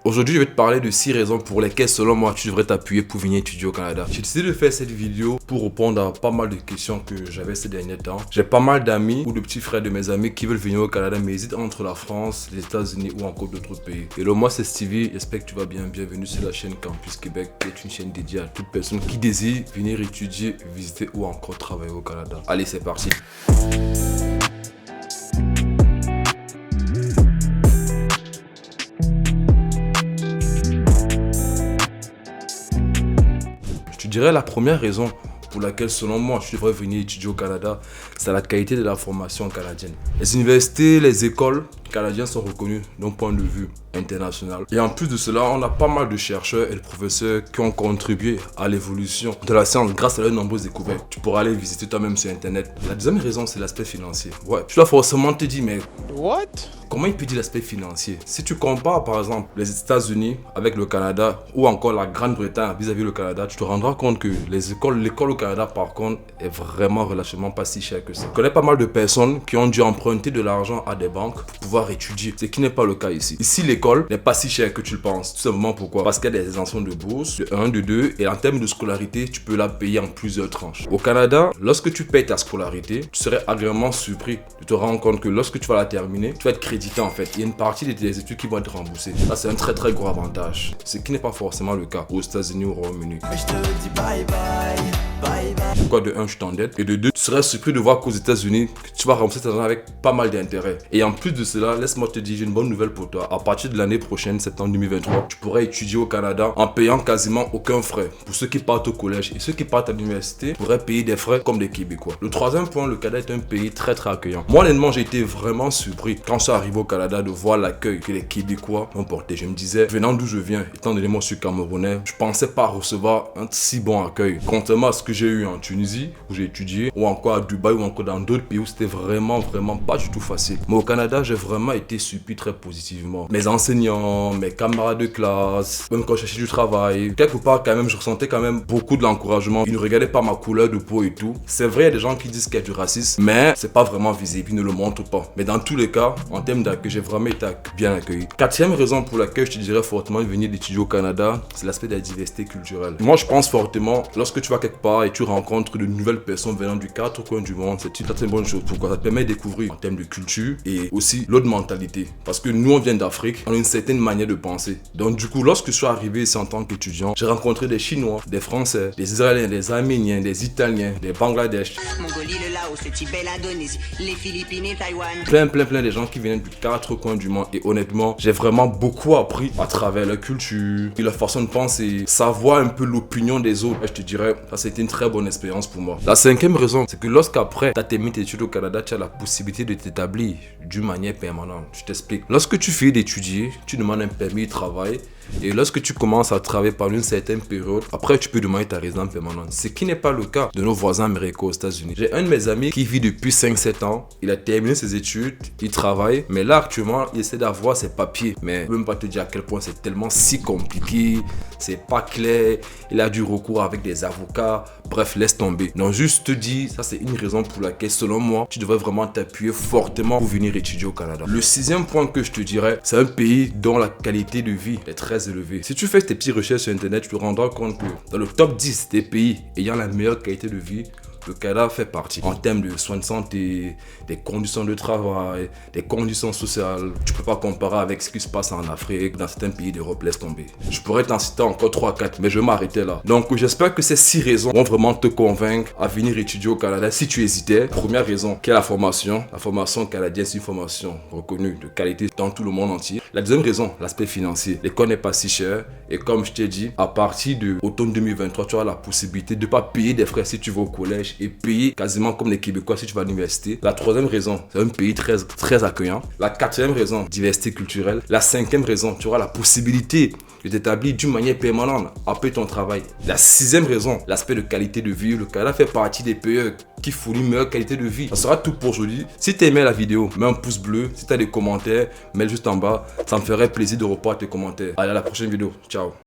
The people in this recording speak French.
Aujourd'hui, je vais te parler de 6 raisons pour lesquelles, selon moi, tu devrais t'appuyer pour venir étudier au Canada. J'ai décidé de faire cette vidéo pour répondre à pas mal de questions que j'avais ces derniers temps. J'ai pas mal d'amis ou de petits frères de mes amis qui veulent venir au Canada, mais hésitent entre la France, les États-Unis ou encore d'autres pays. Hello, moi c'est Stevie, j'espère que tu vas bien. Bienvenue sur la chaîne Campus Québec, qui est une chaîne dédiée à toute personne qui désire venir étudier, visiter ou encore travailler au Canada. Allez, c'est parti. Je dirais la première raison pour laquelle, selon moi, tu devrais venir étudier au Canada, c'est la qualité de la formation canadienne. Les universités, les écoles canadiennes sont reconnues d'un point de vue international. Et en plus de cela, on a pas mal de chercheurs et de professeurs qui ont contribué à l'évolution de la science grâce à leurs nombreuses découvertes. Tu pourras aller visiter toi-même sur Internet. La deuxième raison, c'est l'aspect financier. Ouais, tu dois forcément te dire, mais what? Comment il peut dire l'aspect financier? Si tu compares par exemple les États-Unis avec le Canada ou encore la Grande-Bretagne vis-à-vis du Canada, tu te rendras compte que l'école au Canada par contre est vraiment relativement pas si cher que ça. Je connais pas mal de personnes qui ont dû emprunter de l'argent à des banques pour pouvoir étudier, ce qui n'est pas le cas ici. Ici, l'école n'est pas si chère que tu le penses. Tout simplement pourquoi? Parce qu'il y a des exemptions de bourse, de 1, de 2, et en termes de scolarité, tu peux la payer en plusieurs tranches. Au Canada, lorsque tu payes ta scolarité, tu serais agréablement surpris de te rendre compte que lorsque tu vas la terminer, tu vas être crédité en fait. Il y a une partie de tes études qui vont être remboursées. Ça, c'est un très gros avantage. Ce qui n'est pas forcément le cas aux États-Unis ou au Royaume-Uni. Je te dis bye bye. Pourquoi de 1, je t'endette, et de 2, tu serais surpris de voir qu'aux États-Unis, tu vas rembourser tes argent avec pas mal d'intérêts. Et en plus de cela, laisse-moi te dire, j'ai une bonne nouvelle pour toi. À partir de l'année prochaine, septembre 2023, tu pourrais étudier au Canada en payant quasiment aucun frais. Pour ceux qui partent au collège et ceux qui partent à l'université, pourraient payer des frais comme des Québécois. Le troisième point, le Canada est un pays très accueillant. Moi, honnêtement, j'ai été vraiment surpris quand je suis arrivé au Canada de voir l'accueil que les Québécois m'ont porté. Je me disais, venant d'où je viens, étant donné moi je suis camerounais, je pensais pas recevoir un si bon accueil. Contrairement à ce que j'ai eu en Tunisie, où j'ai étudié, ou encore à Dubaï, ou encore dans d'autres pays où c'était vraiment pas du tout facile. Mais au Canada, j'ai vraiment été surpris très positivement. Mes enseignants, mes camarades de classe, même quand je cherchais du travail, quelque part quand même, je ressentais quand même beaucoup de l'encouragement. Ils ne regardaient pas ma couleur de peau et tout. C'est vrai, il y a des gens qui disent qu'il y a du racisme, mais c'est pas vraiment visible, ils ne le montrent pas. Mais dans tous les cas, en termes d'accueil, j'ai vraiment été bien accueilli. Quatrième raison pour laquelle je te dirais fortement de venir étudier au Canada, c'est l'aspect de la diversité culturelle. Moi, je pense fortement, lorsque tu vas quelque part et tu rencontres de nouvelles personnes venant du 4 coins du monde, c'est une très bonne chose. Pourquoi? Ça te permet de découvrir en termes de culture et aussi l'autre mentalité. Parce que nous, on vient d'Afrique, on a une certaine manière de penser. Donc du coup, lorsque je suis arrivé ici en tant qu'étudiant, j'ai rencontré des Chinois, des Français, des Israéliens, des Arméniens, des Italiens, des Bangladesh, Mongolie, le Laos, le Tibet, l'Indonésie, les Philippines et Taïwan. Plein de gens qui viennent du 4 coins du monde. Et honnêtement, j'ai vraiment beaucoup appris à travers leur culture et leur façon de penser, savoir un peu l'opinion des autres. Et je te dirais, ça c'était une très bonne expérience pour moi. La cinquième raison, c'est que lorsqu'après tu as terminé tes études au Canada, tu as la possibilité de t'établir d'une manière permanente. Je t'explique. Lorsque tu finis d'étudier, tu demandes un permis de travail. Et lorsque tu commences à travailler pendant une certaine période, après tu peux demander ta résidence permanente. Ce qui n'est pas le cas de nos voisins américains aux États-Unis. J'ai un de mes amis qui vit depuis 5-7 ans. Il a terminé ses études, il travaille, mais là actuellement il essaie d'avoir ses papiers. Mais je peux même pas te dire à quel point c'est tellement si compliqué, c'est pas clair. Il a du recours avec des avocats. Bref, laisse tomber. Donc juste te dis, ça c'est une raison pour laquelle selon moi, tu devrais vraiment t'appuyer fortement pour venir étudier au Canada. Le sixième point que je te dirais, c'est un pays dont la qualité de vie est très élevée. Si tu fais tes petites recherches sur Internet, tu te rendras compte que dans le top 10 des pays ayant la meilleure qualité de vie, le Canada fait partie. En termes de soins de santé, des conditions de travail, des conditions sociales, tu peux pas comparer avec ce qui se passe en Afrique, dans certains pays d'Europe, laisse tomber. Je pourrais t'en citer encore 3-4, mais je vais m'arrêter là. Donc j'espère que ces 6 raisons vont vraiment te convaincre à venir étudier au Canada si tu hésitais. Première raison, qui est la formation. La formation canadienne, c'est une formation reconnue de qualité dans tout le monde entier. La deuxième raison, l'aspect financier. L'école n'est pas si chère. Et comme je t'ai dit, à partir de automne 2023, tu auras la possibilité de ne pas payer des frais si tu vas au collège et payer quasiment comme les Québécois si tu vas à l'université. La troisième raison, c'est un pays très accueillant. La quatrième raison, diversité culturelle. La cinquième raison, tu auras la possibilité de t'établir d'une manière permanente après ton travail. La sixième raison, l'aspect de qualité de vie. Le Canada fait partie des pays qui fournit une meilleure qualité de vie. Ça sera tout pour aujourd'hui. Si tu as aimé la vidéo, mets un pouce bleu. Si tu as des commentaires, mets-le juste en bas. Ça me ferait plaisir de reprendre tes commentaires. Allez, à la prochaine vidéo. Ciao.